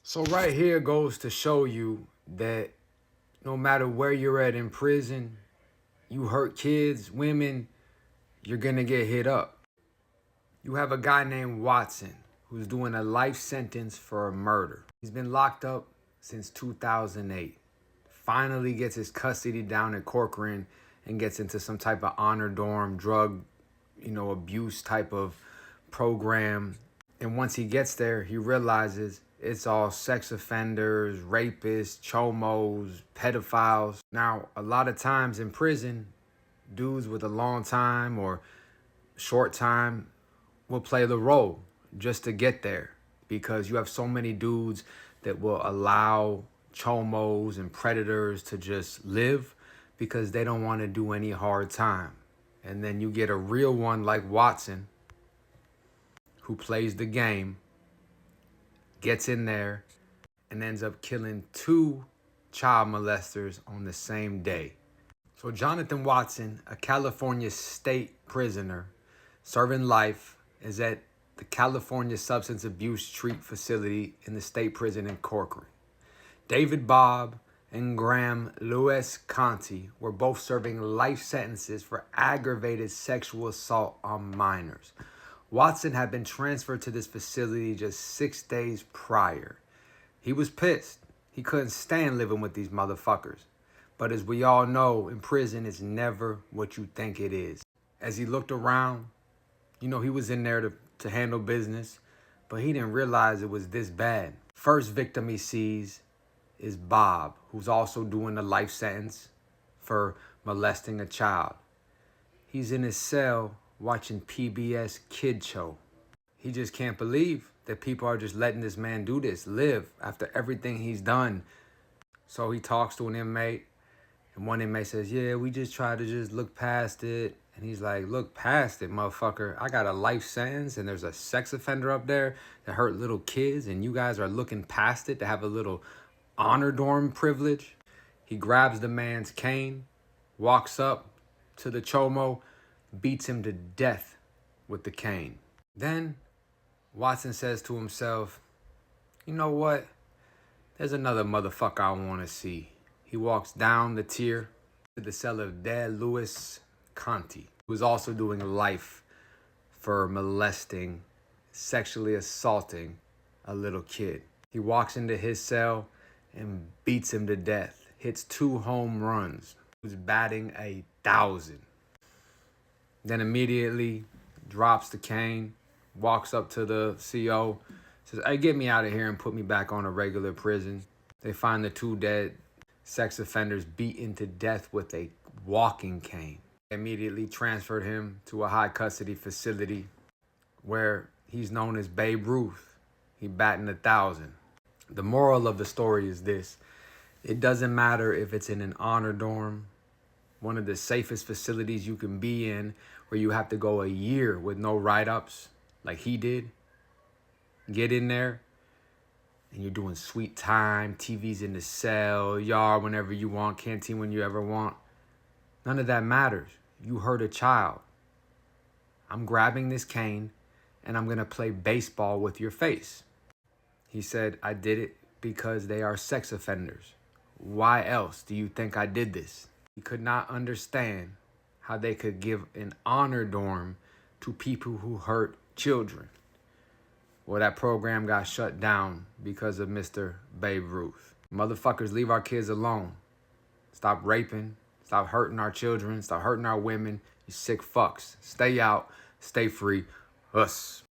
So right here goes to show you that no matter where you're at in prison, you hurt kids, women, you're gonna get hit up. You have a guy named Watson who's doing a life sentence for a murder. He's been locked up since 2008. Finally gets his custody down at Corcoran and gets into some type of honor dorm drug, abuse type of program. And once he gets there, he realizes it's all sex offenders, rapists, chomos, pedophiles. Now, a lot of times in prison, dudes with a long time or short time will play the role just to get there, because you have so many dudes that will allow chomos and predators to just live because they don't want to do any hard time. And then you get a real one like Watson, who plays the game, gets in there, and ends up killing two child molesters on the same day. So Jonathan Watson, a California state prisoner serving life, is at the California Substance Abuse Treat Facility in the state prison in Corcoran. David Bobb and Graham Lewis Conti were both serving life sentences for aggravated sexual assault on minors. Watson had been transferred to this facility just 6 days prior. He was pissed. He couldn't stand living with these motherfuckers. But as we all know, in prison, it's never what you think it is. As he looked around, he was in there to handle business, but he didn't realize it was this bad. First victim he sees is Bob, who's also doing a life sentence for molesting a child. He's in his cell watching PBS Kid Show. He just can't believe that people are just letting this man do this, live after everything he's done. So he talks to an inmate, and one inmate says, yeah, we just try to just look past it. And he's like, look past it, motherfucker. I got a life sentence, and there's a sex offender up there that hurt little kids, and you guys are looking past it to have a little honor dorm privilege. He grabs the man's cane, walks up to the chomo, beats him to death with the cane. Then Watson says to himself, you know what? There's another motherfucker I want to see. He walks down the tier to the cell of Dad Lewis Conti, who is also doing life for molesting, sexually assaulting a little kid. He walks into his cell and beats him to death, hits 2 home runs. He was batting 1,000. Then immediately drops the cane, walks up to the CO, says, hey, get me out of here and put me back on a regular prison. They find the 2 dead sex offenders beaten to death with a walking cane. They immediately transferred him to a high custody facility where he's known as Babe Ruth. He batting 1,000. The moral of the story is this: it doesn't matter if it's in an honor dorm, one of the safest facilities you can be in, where you have to go a year with no write-ups like he did. Get in there and you're doing sweet time, TV's in the cell, yard whenever you want, canteen when you ever want. None of that matters. You hurt a child. I'm grabbing this cane and I'm gonna play baseball with your face. He said, I did it because they are sex offenders. Why else do you think I did this? He could not understand how they could give an honor dorm to people who hurt children. Well, that program got shut down because of Mr. Babe Ruth. Motherfuckers, leave our kids alone. Stop raping. Stop hurting our children. Stop hurting our women. You sick fucks. Stay out. Stay free. Us.